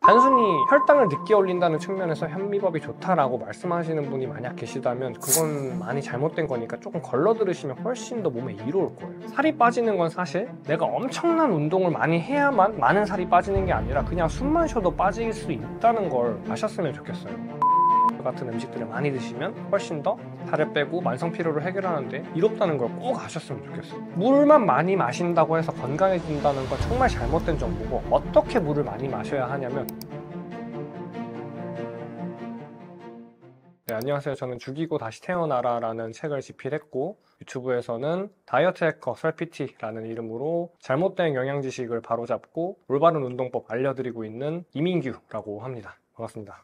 단순히 혈당을 늦게 올린다는 측면에서 현미밥이 좋다라고 말씀하시는 분이 만약 계시다면 그건 많이 잘못된 거니까 조금 걸러 들으시면 훨씬 더 몸에 이로울 거예요. 살이 빠지는 건 사실 내가 엄청난 운동을 많이 해야만 많은 살이 빠지는 게 아니라 그냥 숨만 쉬어도 빠질 수 있다는 걸 아셨으면 좋겠어요. 같은 음식들을 많이 드시면 훨씬 더 살을 빼고 만성 피로를 해결하는데 이롭다는 걸 꼭 아셨으면 좋겠어요. 물만 많이 마신다고 해서 건강해진다는 건 정말 잘못된 정보고, 어떻게 물을 많이 마셔야 하냐면, 네, 안녕하세요. 저는 죽이고 다시 태어나라 라는 책을 집필했고, 유튜브에서는 다이어트 해커 설PT라는 이름으로 잘못된 영양 지식을 바로잡고 올바른 운동법 알려드리고 있는 이민규라고 합니다. 반갑습니다.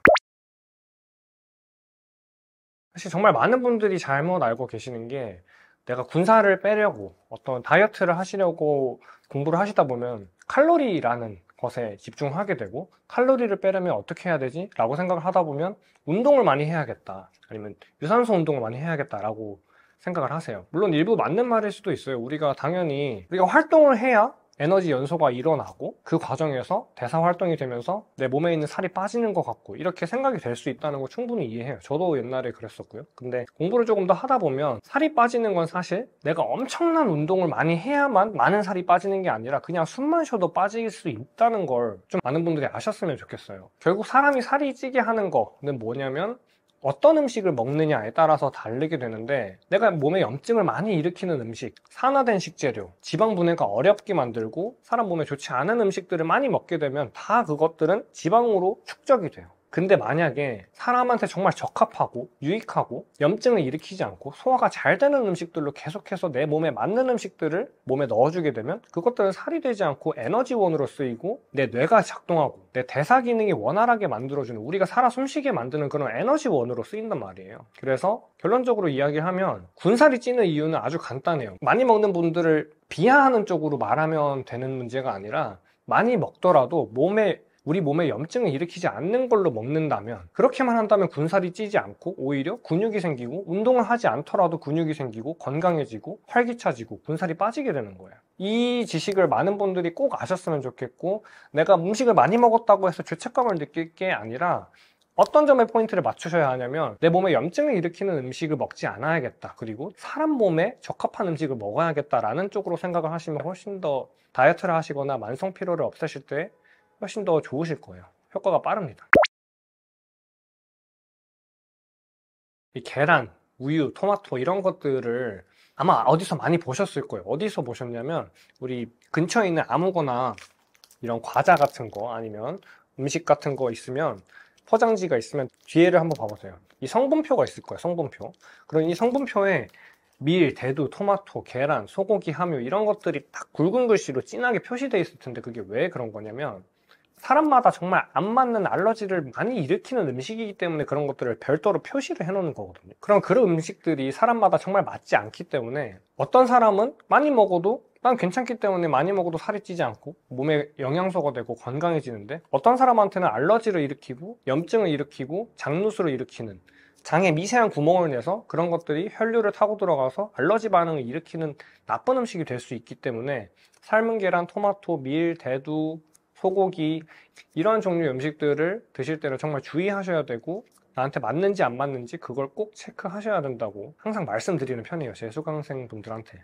사실 정말 많은 분들이 잘못 알고 계시는 게, 내가 군살을 빼려고 어떤 다이어트를 하시려고 공부를 하시다 보면 칼로리라는 것에 집중하게 되고, 칼로리를 빼려면 어떻게 해야 되지? 라고 생각을 하다 보면 운동을 많이 해야겠다, 아니면 유산소 운동을 많이 해야겠다 라고 생각을 하세요. 물론 일부 맞는 말일 수도 있어요. 당연히 우리가 활동을 해야 에너지 연소가 일어나고 그 과정에서 대사 활동이 되면서 내 몸에 있는 살이 빠지는 것 같고, 이렇게 생각이 될 수 있다는 거 충분히 이해해요. 저도 옛날에 그랬었고요. 근데 공부를 조금 더 하다 보면 살이 빠지는 건 사실 내가 엄청난 운동을 많이 해야만 많은 살이 빠지는 게 아니라 그냥 숨만 쉬어도 빠질 수 있다는 걸 좀 많은 분들이 아셨으면 좋겠어요. 결국 사람이 살이 찌게 하는 거는 뭐냐면 어떤 음식을 먹느냐에 따라서 다르게 되는데, 내가 몸에 염증을 많이 일으키는 음식, 산화된 식재료, 지방 분해가 어렵게 만들고 사람 몸에 좋지 않은 음식들을 많이 먹게 되면 다 그것들은 지방으로 축적이 돼요. 근데 만약에 사람한테 정말 적합하고 유익하고 염증을 일으키지 않고 소화가 잘 되는 음식들로 계속해서 내 몸에 맞는 음식들을 몸에 넣어주게 되면 그것들은 살이 되지 않고 에너지원으로 쓰이고 내 뇌가 작동하고 내 대사 기능이 원활하게 만들어주는, 우리가 살아 숨쉬게 만드는 그런 에너지원으로 쓰인단 말이에요. 그래서 결론적으로 이야기하면 군살이 찌는 이유는 아주 간단해요. 많이 먹는 분들을 비하하는 쪽으로 말하면 되는 문제가 아니라, 많이 먹더라도 우리 몸에 염증을 일으키지 않는 걸로 먹는다면, 그렇게만 한다면 군살이 찌지 않고 오히려 근육이 생기고, 운동을 하지 않더라도 근육이 생기고 건강해지고 활기차지고 군살이 빠지게 되는 거예요. 이 지식을 많은 분들이 꼭 아셨으면 좋겠고, 내가 음식을 많이 먹었다고 해서 죄책감을 느낄 게 아니라 어떤 점에 포인트를 맞추셔야 하냐면, 내 몸에 염증을 일으키는 음식을 먹지 않아야겠다, 그리고 사람 몸에 적합한 음식을 먹어야겠다라는 쪽으로 생각을 하시면 훨씬 더 다이어트를 하시거나 만성 피로를 없애실 때 훨씬 더 좋으실 거예요. 효과가 빠릅니다. 이 계란, 우유, 토마토 이런 것들을 아마 어디서 많이 보셨을 거예요. 어디서 보셨냐면, 우리 근처에 있는 아무거나 이런 과자 같은 거 아니면 음식 같은 거 있으면, 포장지가 있으면 뒤에를 한번 봐보세요. 이 성분표가 있을 거예요. 성분표. 그럼 이 성분표에 밀, 대두, 토마토, 계란, 소고기 함유 이런 것들이 딱 굵은 글씨로 진하게 표시되어 있을 텐데, 그게 왜 그런 거냐면, 사람마다 정말 안 맞는 알러지를 많이 일으키는 음식이기 때문에 그런 것들을 별도로 표시를 해놓는 거거든요. 그럼 그런 음식들이 사람마다 정말 맞지 않기 때문에, 어떤 사람은 많이 먹어도 난 괜찮기 때문에 많이 먹어도 살이 찌지 않고 몸에 영양소가 되고 건강해지는데, 어떤 사람한테는 알러지를 일으키고 염증을 일으키고 장누수를 일으키는, 장에 미세한 구멍을 내서 그런 것들이 혈류를 타고 들어가서 알러지 반응을 일으키는 나쁜 음식이 될 수 있기 때문에, 삶은 계란, 토마토, 밀, 대두, 소고기 이런 종류의 음식들을 드실 때는 정말 주의하셔야 되고, 나한테 맞는지 안 맞는지 그걸 꼭 체크하셔야 된다고 항상 말씀드리는 편이에요, 제 수강생 분들한테.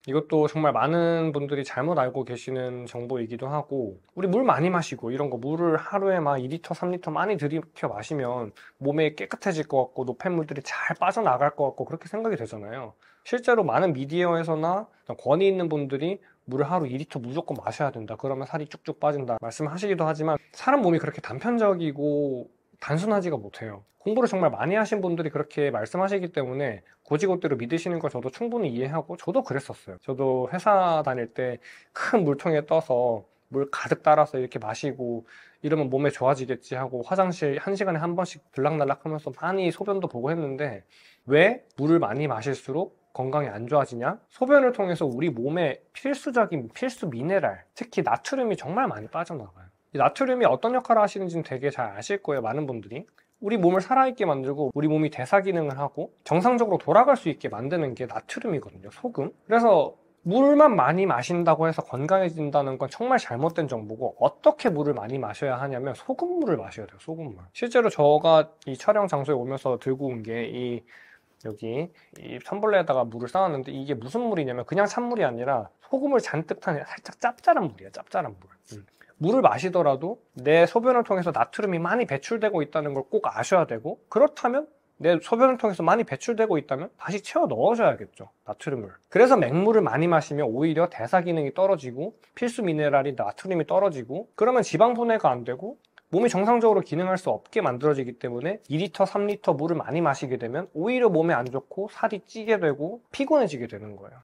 이것도 정말 많은 분들이 잘못 알고 계시는 정보이기도 하고, 우리 물 많이 마시고 이런 거, 물을 하루에 막 2리터, 3리터 많이 들이켜 마시면 몸에 깨끗해질 것 같고 노폐물들이 잘 빠져나갈 것 같고 그렇게 생각이 되잖아요. 실제로 많은 미디어에서나 권위 있는 분들이 물을 하루 2리터 무조건 마셔야 된다, 그러면 살이 쭉쭉 빠진다 말씀하시기도 하지만, 사람 몸이 그렇게 단편적이고 단순하지가 못해요. 공부를 정말 많이 하신 분들이 그렇게 말씀하시기 때문에 고지고대로 믿으시는 거 저도 충분히 이해하고, 저도 그랬었어요. 저도 회사 다닐 때 큰 물통에 떠서 물 가득 따라서 이렇게 마시고 이러면 몸에 좋아지겠지 하고 화장실 1시간에 한 번씩 들락날락 하면서 많이 소변도 보고 했는데, 왜 물을 많이 마실수록 건강이 안 좋아지냐? 소변을 통해서 우리 몸에 필수적인 필수 미네랄, 특히 나트륨이 정말 많이 빠져나가요. 이 나트륨이 어떤 역할을 하시는지는 되게 잘 아실 거예요, 많은 분들이. 우리 몸을 살아있게 만들고 우리 몸이 대사 기능을 하고 정상적으로 돌아갈 수 있게 만드는 게 나트륨이거든요, 소금. 그래서 물만 많이 마신다고 해서 건강해진다는 건 정말 잘못된 정보고, 어떻게 물을 많이 마셔야 하냐면 소금물을 마셔야 돼요. 소금물. 실제로 저가 이 촬영 장소에 오면서 들고 온 게 여기 이 텀블러에다가 물을 쌓았는데, 이게 무슨 물이냐면 그냥 찬물이 아니라 소금을 잔뜩 탄 살짝 짭짤한 물이에요. 짭짤한 물. 물을 마시더라도 내 소변을 통해서 나트륨이 많이 배출되고 있다는 걸 꼭 아셔야 되고, 그렇다면 내 소변을 통해서 많이 배출되고 있다면 다시 채워 넣어줘야겠죠, 나트륨을. 그래서 맹물을 많이 마시면 오히려 대사 기능이 떨어지고 필수 미네랄인 나트륨이 떨어지고, 그러면 지방 분해가 안 되고 몸이 정상적으로 기능할 수 없게 만들어지기 때문에 2리터, 3리터 물을 많이 마시게 되면 오히려 몸에 안 좋고 살이 찌게 되고 피곤해지게 되는 거예요.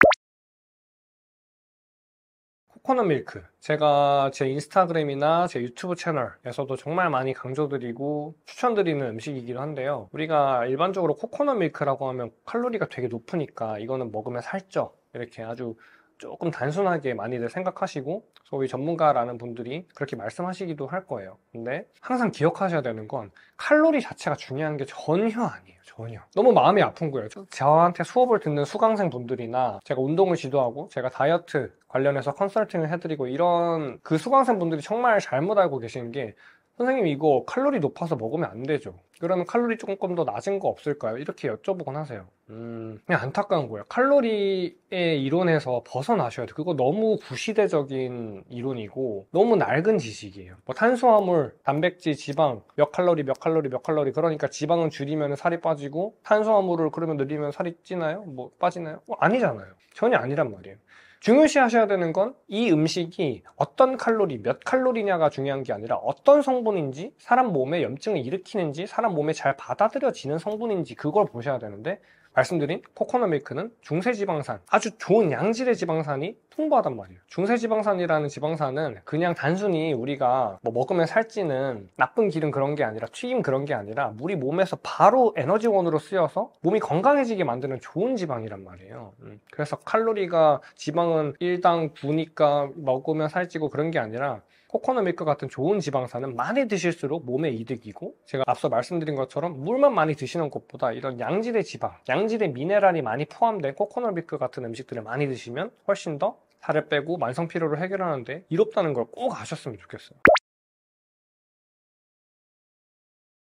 코코넛 밀크, 제가 제 인스타그램이나 제 유튜브 채널에서도 정말 많이 강조드리고 추천드리는 음식이기도 한데요. 우리가 일반적으로 코코넛 밀크라고 하면 칼로리가 되게 높으니까 이거는 먹으면 살쪄, 이렇게 아주 조금 단순하게 많이들 생각하시고 소위 전문가라는 분들이 그렇게 말씀하시기도 할 거예요. 근데 항상 기억하셔야 되는 건 칼로리 자체가 중요한 게 전혀 아니에요. 전혀. 너무 마음이 아픈 거예요. 저한테 수업을 듣는 수강생 분들이나 제가 운동을 지도하고 제가 다이어트 관련해서 컨설팅을 해드리고 이런 그 수강생 분들이 정말 잘못 알고 계시는 게, 선생님 이거 칼로리 높아서 먹으면 안 되죠, 그러면 칼로리 조금 더 낮은 거 없을까요? 이렇게 여쭤보곤 하세요. 그냥 안타까운 거예요. 칼로리의 이론에서 벗어나셔야 돼요. 그거 너무 구시대적인 이론이고 너무 낡은 지식이에요. 뭐 탄수화물, 단백질, 지방 몇 칼로리 몇 칼로리 몇 칼로리, 그러니까 지방은 줄이면 살이 빠지고 탄수화물을 그러면 늘리면 살이 찌나요? 뭐 빠지나요? 아니잖아요. 전혀 아니란 말이에요. 중요시 하셔야 되는 건 이 음식이 어떤 칼로리, 몇 칼로리냐가 중요한 게 아니라 어떤 성분인지, 사람 몸에 염증을 일으키는지, 사람 몸에 잘 받아들여지는 성분인지, 그걸 보셔야 되는데, 말씀드린 코코넛 밀크는 중세지방산, 아주 좋은 양질의 지방산이 풍부하단 말이에요. 중세지방산이라는 지방산은 그냥 단순히 우리가 뭐 먹으면 살찌는 나쁜 기름 그런 게 아니라, 튀김 그런 게 아니라 우리 몸에서 바로 에너지원으로 쓰여서 몸이 건강해지게 만드는 좋은 지방이란 말이에요. 그래서 칼로리가, 지방은 1당 9니까 먹으면 살찌고 그런 게 아니라, 코코넛 밀크 같은 좋은 지방산은 많이 드실수록 몸에 이득이고, 제가 앞서 말씀드린 것처럼 물만 많이 드시는 것보다 이런 양질의 지방, 양질의 미네랄이 많이 포함된 코코넛 밀크 같은 음식들을 많이 드시면 훨씬 더 살을 빼고 만성 피로를 해결하는데 이롭다는 걸 꼭 아셨으면 좋겠어요.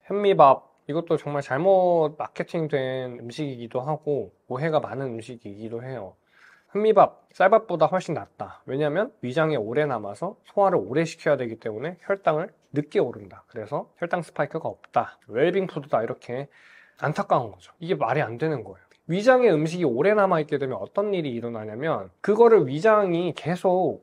현미밥, 이것도 정말 잘못 마케팅된 음식이기도 하고 오해가 많은 음식이기도 해요. 현미밥, 쌀밥보다 훨씬 낫다. 왜냐면 위장에 오래 남아서 소화를 오래 시켜야 되기 때문에 혈당을 늦게 오른다. 그래서 혈당 스파이크가 없다. 웰빙 푸드다. 이렇게 안타까운 거죠. 이게 말이 안 되는 거예요. 위장에 음식이 오래 남아있게 되면 어떤 일이 일어나냐면, 그거를 위장이 계속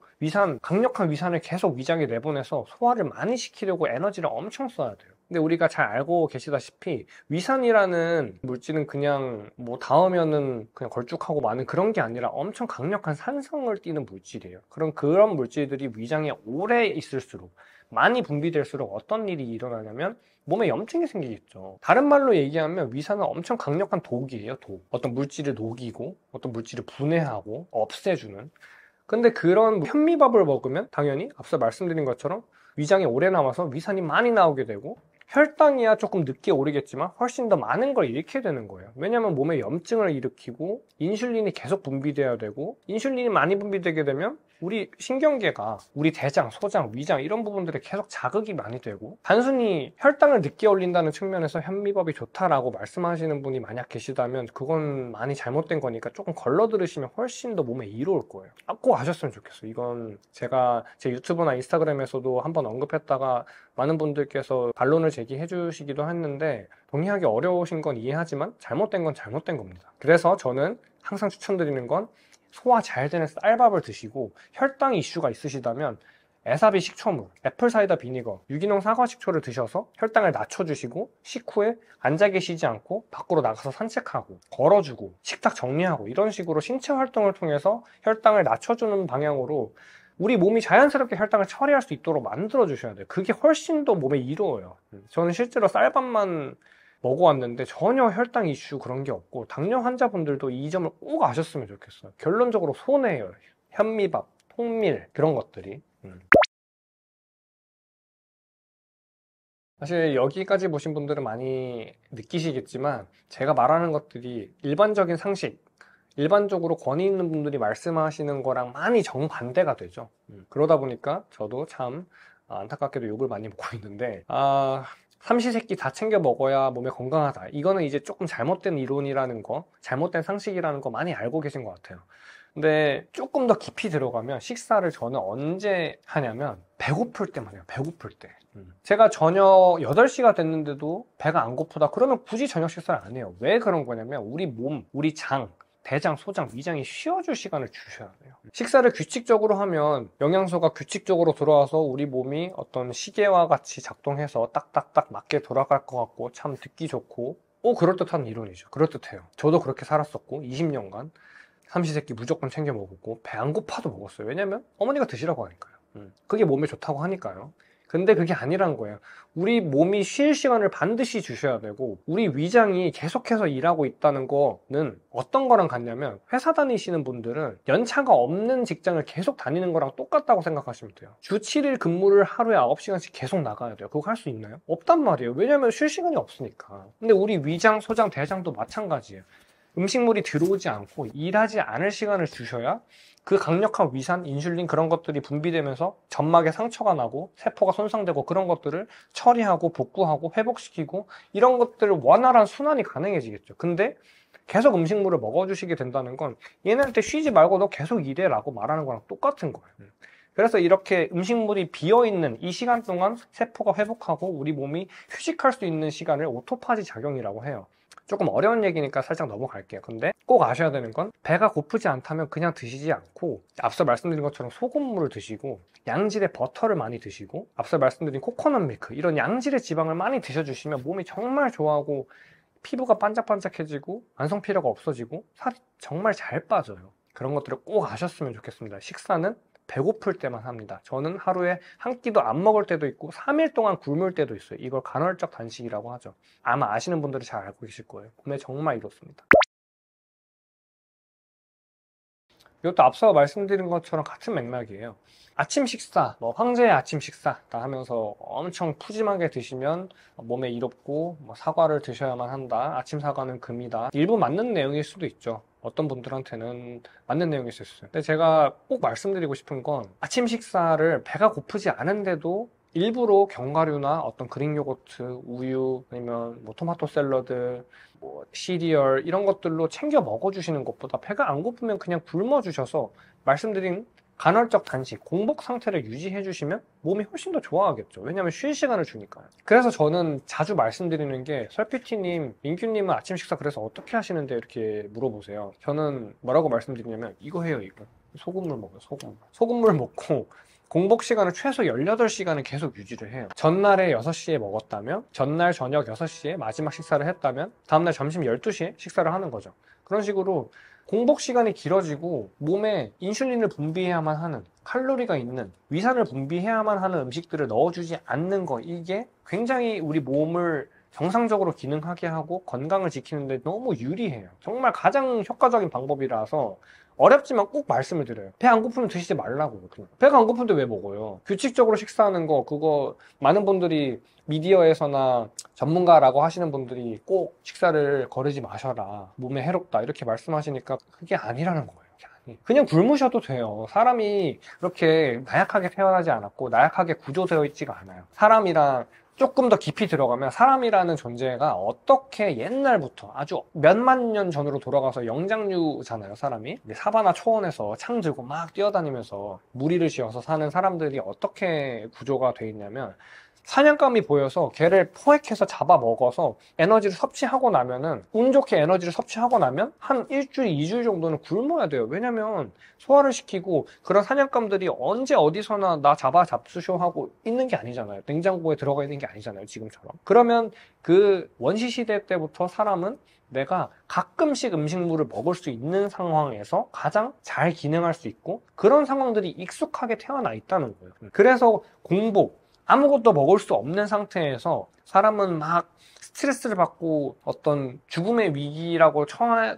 강력한 위산을 계속 위장에 내보내서 소화를 많이 시키려고 에너지를 엄청 써야 돼요. 근데 우리가 잘 알고 계시다시피 위산이라는 물질은 그냥 뭐 닿으면은 그냥 걸쭉하고 마는 그런 게 아니라 엄청 강력한 산성을 띠는 물질이에요. 그런 물질들이 위장에 오래 있을수록, 많이 분비될수록 어떤 일이 일어나냐면 몸에 염증이 생기겠죠. 다른 말로 얘기하면 위산은 엄청 강력한 독이에요. 독. 어떤 물질을 녹이고 어떤 물질을 분해하고 없애주는. 근데 그런 현미밥을 먹으면 당연히 앞서 말씀드린 것처럼 위장에 오래 남아서 위산이 많이 나오게 되고, 혈당이야 조금 늦게 오르겠지만 훨씬 더 많은 걸 잃게 되는 거예요. 왜냐하면 몸에 염증을 일으키고 인슐린이 계속 분비돼야 되고, 인슐린이 많이 분비되게 되면 우리 신경계가, 우리 대장, 소장, 위장 이런 부분들에 계속 자극이 많이 되고, 단순히 혈당을 늦게 올린다는 측면에서 현미밥이 좋다라고 말씀하시는 분이 만약 계시다면 그건 많이 잘못된 거니까 조금 걸러 들으시면 훨씬 더 몸에 이로울 거예요. 꼭 아셨으면 좋겠어요. 이건 제가 제 유튜브나 인스타그램에서도 한번 언급했다가 많은 분들께서 반론을 제기해 주시기도 했는데, 동의하기 어려우신 건 이해하지만 잘못된 건 잘못된 겁니다. 그래서 저는 항상 추천드리는 건 소화 잘 되는 쌀밥을 드시고, 혈당 이슈가 있으시다면 에사비 식초물, 애플사이다 비니거, 유기농 사과 식초를 드셔서 혈당을 낮춰주시고, 식후에 앉아 계시지 않고 밖으로 나가서 산책하고 걸어주고 식탁 정리하고 이런 식으로 신체 활동을 통해서 혈당을 낮춰주는 방향으로 우리 몸이 자연스럽게 혈당을 처리할 수 있도록 만들어 주셔야 돼요. 그게 훨씬 더 몸에 이로워요. 저는 실제로 쌀밥만 먹어왔는데 전혀 혈당 이슈 그런 게 없고, 당뇨 환자분들도 이 점을 꼭 아셨으면 좋겠어요. 결론적으로 손해예요. 현미밥, 통밀 그런 것들이. 사실 여기까지 보신 분들은 많이 느끼시겠지만 제가 말하는 것들이 일반적인 상식, 일반적으로 권위 있는 분들이 말씀하시는 거랑 많이 정반대가 되죠. 그러다 보니까 저도 참 안타깝게도 욕을 많이 먹고 있는데, 삼시세끼 다 챙겨 먹어야 몸에 건강하다. 이거는 이제 조금 잘못된 이론이라는 거, 잘못된 상식이라는 거 많이 알고 계신 것 같아요. 근데 조금 더 깊이 들어가면 식사를 저는 언제 하냐면 배고플 때만 해요. 배고플 때. 제가 저녁 8시가 됐는데도 배가 안 고프다. 그러면 굳이 저녁 식사를 안 해요. 왜 그런 거냐면 우리 몸, 우리 장, 대장, 소장, 위장이 쉬어줄 시간을 주셔야 돼요. 식사를 규칙적으로 하면 영양소가 규칙적으로 들어와서 우리 몸이 어떤 시계와 같이 작동해서 딱딱딱 맞게 돌아갈 것 같고 참 듣기 좋고 그럴듯한 이론이죠. 그럴듯해요. 저도 그렇게 살았었고 20년간 삼시세끼 무조건 챙겨 먹었고 배 안 고파도 먹었어요. 왜냐면 어머니가 드시라고 하니까요. 그게 몸에 좋다고 하니까요. 근데 그게 아니란 거예요. 우리 몸이 쉴 시간을 반드시 주셔야 되고 우리 위장이 계속해서 일하고 있다는 거는 어떤 거랑 같냐면 회사 다니시는 분들은 연차가 없는 직장을 계속 다니는 거랑 똑같다고 생각하시면 돼요. 주 7일 근무를 하루에 9시간씩 계속 나가야 돼요. 그거 할 수 있나요? 없단 말이에요. 왜냐면 쉴 시간이 없으니까. 근데 우리 위장, 소장, 대장도 마찬가지예요. 음식물이 들어오지 않고 일하지 않을 시간을 주셔야 그 강력한 위산, 인슐린 그런 것들이 분비되면서 점막에 상처가 나고 세포가 손상되고 그런 것들을 처리하고 복구하고 회복시키고 이런 것들을 원활한 순환이 가능해지겠죠. 근데 계속 음식물을 먹어주시게 된다는 건 얘네한테 쉬지 말고 너 계속 일해 라고 말하는 거랑 똑같은 거예요. 그래서 이렇게 음식물이 비어있는 이 시간 동안 세포가 회복하고 우리 몸이 휴식할 수 있는 시간을 오토파지 작용이라고 해요. 조금 어려운 얘기니까 살짝 넘어갈게요. 근데 꼭 아셔야 되는 건 배가 고프지 않다면 그냥 드시지 않고 앞서 말씀드린 것처럼 소금물을 드시고 양질의 버터를 많이 드시고 앞서 말씀드린 코코넛 밀크 이런 양질의 지방을 많이 드셔주시면 몸이 정말 좋아하고 피부가 반짝반짝해지고 만성피로가 없어지고 살이 정말 잘 빠져요. 그런 것들을 꼭 아셨으면 좋겠습니다. 식사는 배고플 때만 합니다. 저는 하루에 한 끼도 안 먹을 때도 있고 3일 동안 굶을 때도 있어요. 이걸 간헐적 단식이라고 하죠. 아마 아시는 분들이 잘 알고 계실 거예요. 근데 정말 이렇습니다. 이것도 앞서 말씀드린 것처럼 같은 맥락이에요. 아침 식사, 황제의 아침 식사 다 하면서 엄청 푸짐하게 드시면 몸에 이롭고 사과를 드셔야만 한다. 아침 사과는 금이다. 일부 맞는 내용일 수도 있죠. 어떤 분들한테는 맞는 내용일 수 있어요. 근데 제가 꼭 말씀드리고 싶은 건 아침 식사를 배가 고프지 않은데도 일부러 견과류나 어떤 그릭 요거트, 우유, 아니면 토마토 샐러드, 시리얼 이런 것들로 챙겨 먹어주시는 것보다 배가 안 고프면 그냥 굶어주셔서 말씀드린 간헐적 단식, 공복 상태를 유지해 주시면 몸이 훨씬 더 좋아하겠죠. 왜냐하면 쉴 시간을 주니까요. 그래서 저는 자주 말씀드리는 게 설PT님, 민규님은 아침 식사 그래서 어떻게 하시는데 이렇게 물어보세요. 저는 뭐라고 말씀드리냐면 이거 해요, 이거. 소금물 먹어요, 소금물. 소금물 먹고 공복 시간을 최소 18시간은 계속 유지를 해요. 전날에 6시에 먹었다면 전날 저녁 6시에 마지막 식사를 했다면 다음날 점심 12시에 식사를 하는 거죠. 그런 식으로 공복 시간이 길어지고 몸에 인슐린을 분비해야만 하는 칼로리가 있는 위산을 분비해야만 하는 음식들을 넣어주지 않는 거 이게 굉장히 우리 몸을 정상적으로 기능하게 하고 건강을 지키는데 너무 유리해요. 정말 가장 효과적인 방법이라서 어렵지만 꼭 말씀을 드려요. 배 안 고프면 드시지 말라고요. 그냥. 배가 안 고픈데 왜 먹어요? 규칙적으로 식사하는 거 그거 많은 분들이 미디어에서나 전문가라고 하시는 분들이 꼭 식사를 거르지 마셔라. 몸에 해롭다. 이렇게 말씀하시니까 그게 아니라는 거예요. 그냥 굶으셔도 돼요. 사람이 그렇게 나약하게 태어나지 않았고 나약하게 구조되어 있지가 않아요. 사람이랑 조금 더 깊이 들어가면 사람이라는 존재가 어떻게 옛날부터 아주 몇만 년 전으로 돌아가서 영장류잖아요, 사람이. 사바나 초원에서 창 들고 막 뛰어다니면서 무리를 지어서 사는 사람들이 어떻게 구조가 돼 있냐면 사냥감이 보여서 걔를 포획해서 잡아먹어서 에너지를 섭취하고 나면은 운 좋게 에너지를 섭취하고 나면 한 일주일, 2주일 정도는 굶어야 돼요. 왜냐면 소화를 시키고 그런 사냥감들이 언제 어디서나 나 잡아 잡수쇼 하고 있는 게 아니잖아요. 냉장고에 들어가 있는 게 아니잖아요, 지금처럼. 그러면 그 원시시대 때부터 사람은 내가 가끔씩 음식물을 먹을 수 있는 상황에서 가장 잘 기능할 수 있고 그런 상황들이 익숙하게 태어나 있다는 거예요. 그래서 공복, 아무것도 먹을 수 없는 상태에서 사람은 막 스트레스를 받고 어떤 죽음의 위기라고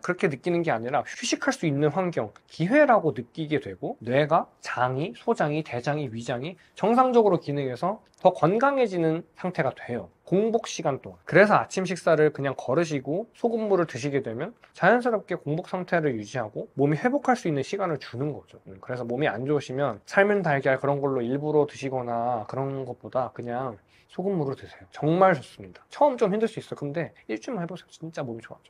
그렇게 느끼는 게 아니라 휴식할 수 있는 환경, 기회라고 느끼게 되고 뇌가 장이, 소장이, 대장이, 위장이 정상적으로 기능해서 더 건강해지는 상태가 돼요. 공복 시간 동안. 그래서 아침 식사를 그냥 거르시고 소금물을 드시게 되면 자연스럽게 공복 상태를 유지하고 몸이 회복할 수 있는 시간을 주는 거죠. 그래서 몸이 안 좋으시면 삶은 달걀 그런 걸로 일부러 드시거나 그런 것보다 그냥 소금물을 드세요. 정말 좋습니다. 처음 좀 힘들 수 있어요. 근데 일주일만 해보세요. 진짜 몸이 좋아져.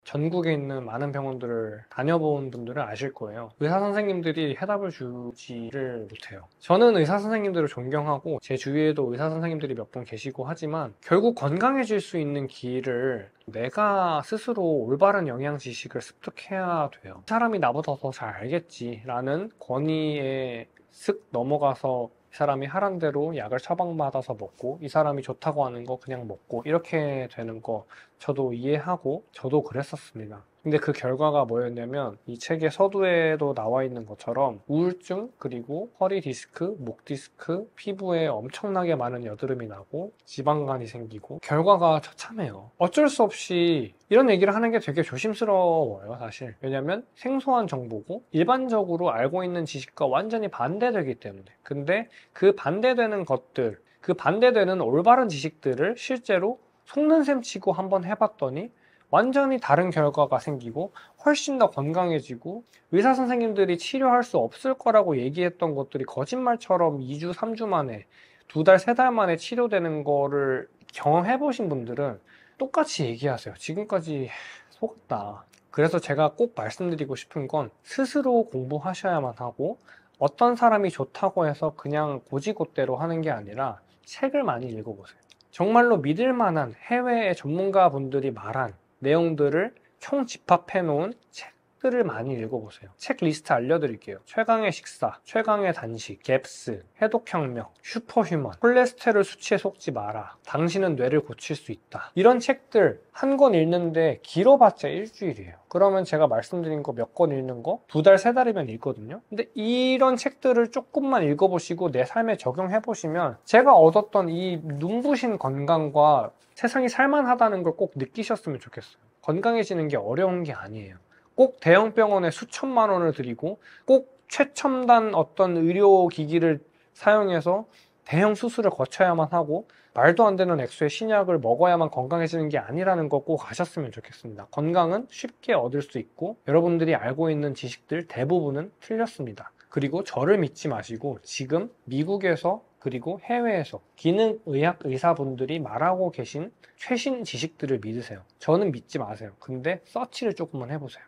전국에 있는 많은 병원들을 다녀본 분들은 아실 거예요. 의사 선생님들이 해답을 주지를 못해요. 저는 의사 선생님들을 존경하고 제 주위에도 의사 선생님들이 몇 분 계시고 하지만 결국 건강해질 수 있는 길을 내가 스스로 올바른 영양 지식을 습득해야 돼요. 사람이 나보다 더 잘 알겠지라는 권위에 슥 넘어가서 이 사람이 하란 대로 약을 처방받아서 먹고 이 사람이 좋다고 하는 거 그냥 먹고 이렇게 되는 거 저도 이해하고 저도 그랬었습니다. 근데 그 결과가 뭐였냐면 이 책의 서두에도 나와 있는 것처럼 우울증 그리고 허리 디스크, 목 디스크, 피부에 엄청나게 많은 여드름이 나고 지방간이 생기고 결과가 처참해요. 어쩔 수 없이 이런 얘기를 하는 게 되게 조심스러워요, 사실. 왜냐면 생소한 정보고 일반적으로 알고 있는 지식과 완전히 반대되기 때문에. 근데 그 반대되는 것들, 그 반대되는 올바른 지식들을 실제로 속는 셈 치고 한번 해봤더니 완전히 다른 결과가 생기고 훨씬 더 건강해지고 의사 선생님들이 치료할 수 없을 거라고 얘기했던 것들이 거짓말처럼 2주, 3주 만에 2달, 3달 만에 치료되는 거를 경험해 보신 분들은 똑같이 얘기하세요. 지금까지 속았다. 그래서 제가 꼭 말씀드리고 싶은 건 스스로 공부하셔야만 하고 어떤 사람이 좋다고 해서 그냥 고지고대로 하는 게 아니라 책을 많이 읽어보세요. 정말로 믿을 만한 해외의 전문가분들이 말한 내용들을 총 집합해 놓은 책들을 많이 읽어보세요. 책 리스트 알려드릴게요. 최강의 식사, 최강의 단식, 갭스, 해독혁명, 슈퍼휴먼, 콜레스테롤 수치에 속지 마라, 당신은 뇌를 고칠 수 있다. 이런 책들 한 권 읽는데 길어봤자 일주일이에요. 그러면 제가 말씀드린 거 몇 권 읽는 거 2달, 3달이면 읽거든요. 근데 이런 책들을 조금만 읽어보시고 내 삶에 적용해보시면 제가 얻었던 이 눈부신 건강과 세상이 살만하다는 걸 꼭 느끼셨으면 좋겠어요. 건강해지는 게 어려운 게 아니에요. 꼭 대형 병원에 수천만 원을 들이고 꼭 최첨단 어떤 의료기기를 사용해서 대형 수술을 거쳐야만 하고 말도 안 되는 액수의 신약을 먹어야만 건강해지는 게 아니라는 거 꼭 아셨으면 좋겠습니다. 건강은 쉽게 얻을 수 있고 여러분들이 알고 있는 지식들 대부분은 틀렸습니다. 그리고 저를 믿지 마시고 지금 미국에서 그리고 해외에서 기능의학 의사분들이 말하고 계신 최신 지식들을 믿으세요. 저는 믿지 마세요. 근데 서치를 조금만 해보세요.